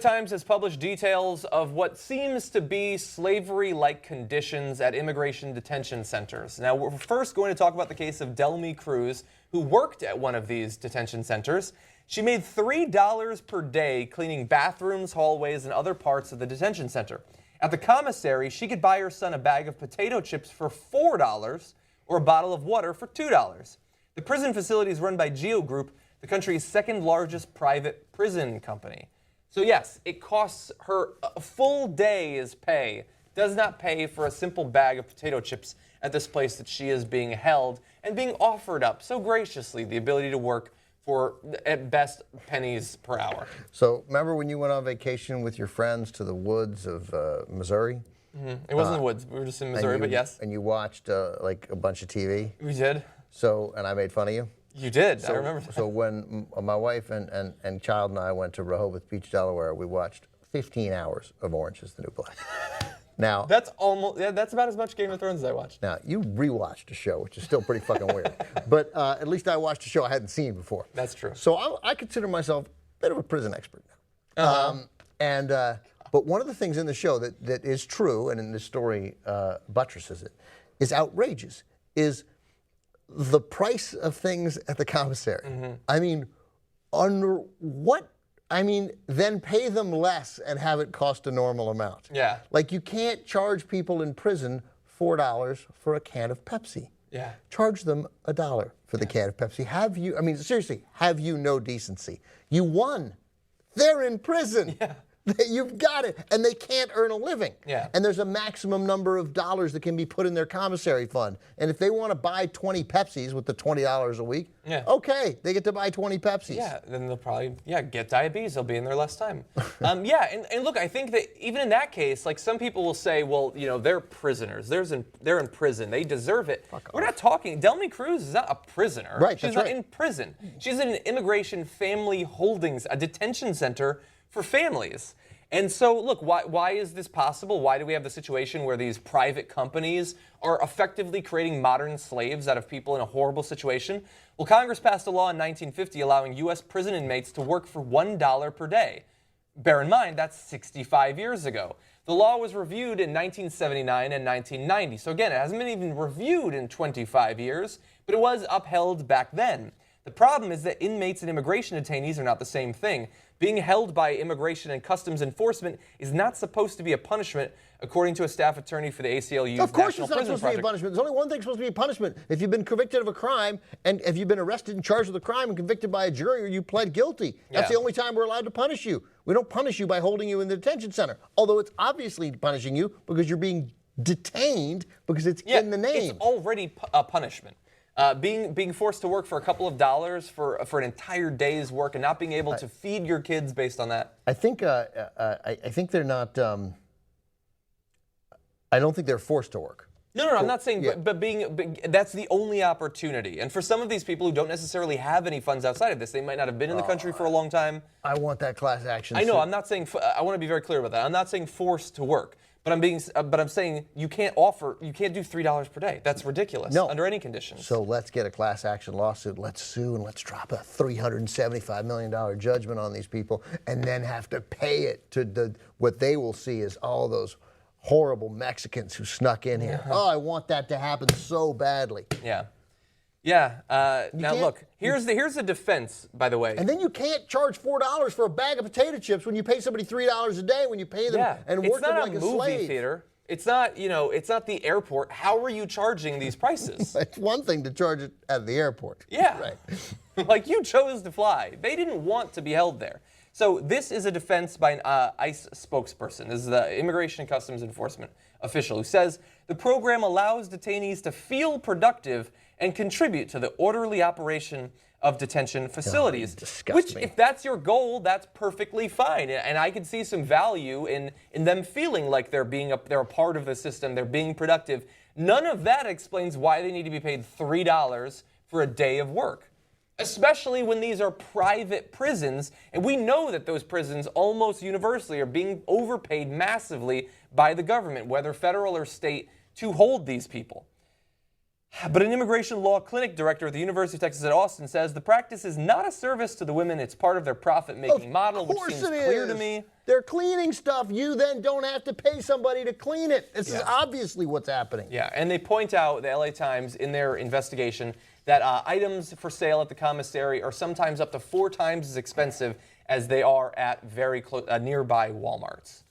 Times has published details of what seems to be slavery-like conditions at immigration detention centers. Now, we're first going to talk about the case of Delmy Cruz, who worked at one of these detention centers. She made $3 per day cleaning bathrooms, hallways, and other parts of the detention center. At the commissary, she could buy her son a bag of potato chips for $4 or a bottle of water for $2. The prison facility is run by GEO Group, the country's second largest private prison company. So yes, it costs her a full day's pay, does not pay for a simple bag of potato chips at this place that she is being held and being offered up so graciously the ability to work for, at best, pennies per hour. So remember when you went on vacation with your friends to the woods of Missouri? Mm-hmm. It wasn't the woods. We were just in Missouri, but yes. And you watched like a bunch of TV? We did. So, and I made fun of you? You did. So, I remember that. So when my wife and child and I went to Rehoboth Beach, Delaware, we watched 15 hours of Orange is the New Black. Now that's about as much Game of Thrones as I watched. Now you rewatched a show, which is still pretty fucking weird. But at least I watched a show I hadn't seen before. That's true. So I consider myself a bit of a prison expert now. But one of the things in the show that is true, and in this story buttresses it, is outrageous, is the price of things at the commissary. Mm-hmm. I mean, under what? I mean, then pay them less and have it cost a normal amount. Yeah. Like you can't charge people in prison $4 for a can of Pepsi. Yeah. Charge them $1 for the can of Pepsi. Have you, I mean, seriously, have you no decency? You won. They're in prison. Yeah. You've got it. And they can't earn a living. Yeah. And there's a maximum number of dollars that can be put in their commissary fund. And if they want to buy 20 Pepsis with the $20 a week, okay, they get to buy 20 Pepsis. Yeah, then they'll probably, get diabetes. They'll be in there less time. And look, I think that even in that case, like some people will say, well, they're prisoners. They're in prison. They deserve it. We're not talking, Delmy Cruz is not a prisoner. Right, She's not in prison. She's in an immigration family holdings, a detention center for families. And so, look, why is this possible? Why do we have the situation where these private companies are effectively creating modern slaves out of people in a horrible situation? Well, Congress passed a law in 1950 allowing U.S. prison inmates to work for $1 per day. Bear in mind, that's 65 years ago. The law was reviewed in 1979 and 1990. So again, it hasn't been even reviewed in 25 years, but it was upheld back then. The problem is that inmates and immigration detainees are not the same thing. Being held by Immigration and Customs Enforcement is not supposed to be a punishment, according to a staff attorney for the ACLU's Of course National it's not Prison supposed to be a Project. punishment. There's only one thing supposed to be a punishment. If you've been convicted of a crime, and if you've been arrested and charged with a crime and convicted by a jury, or you pled guilty, that's the only time we're allowed to punish you. We don't punish you by holding you in the detention center, although it's obviously punishing you because you're being detained because it's in the name. It's already a punishment. Being forced to work for a couple of dollars for an entire day's work and not being able to feed your kids based on that. I think they're not. I don't think they're forced to work. No, I'm not saying, but that's the only opportunity. And for some of these people who don't necessarily have any funds outside of this, they might not have been in the country for a long time. I want that class action. I know. I'm not saying. I want to be very clear about that. I'm not saying forced to work. But I'm saying you can't do $3 per day. That's ridiculous under any conditions. So let's get a class action lawsuit. Let's sue and let's drop a $375 million judgment on these people, and then have to pay it to what they will see as all those horrible Mexicans who snuck in here. Oh, I want that to happen so badly. Yeah. Now look, here's the defense, by the way. And then you can't charge $4 for a bag of potato chips when you pay somebody $3 a day when you pay them and work them like a slave. It's not a movie theater. It's not, it's not the airport. How are you charging these prices? It's one thing to charge it at the airport. Yeah. Right. Like you chose to fly. They didn't want to be held there. So this is a defense by an ICE spokesperson. This is the Immigration and Customs Enforcement official who says the program allows detainees to feel productive and contribute to the orderly operation of detention facilities. Which, if that's your goal, that's perfectly fine. And I could see some value in them feeling like they're a part of the system, they're being productive. None of that explains why they need to be paid $3 for a day of work. Especially when these are private prisons, and we know that those prisons almost universally are being overpaid massively by the government, whether federal or state, to hold these people. But an immigration law clinic director at the University of Texas at Austin says the practice is not a service to the women. It's part of their profit-making model, which seems clear to me. They're cleaning stuff. You then don't have to pay somebody to clean it. This is obviously what's happening. Yeah, and they point out, the LA Times, in their investigation, that items for sale at the commissary are sometimes up to 4 times as expensive as they are at very nearby Walmarts.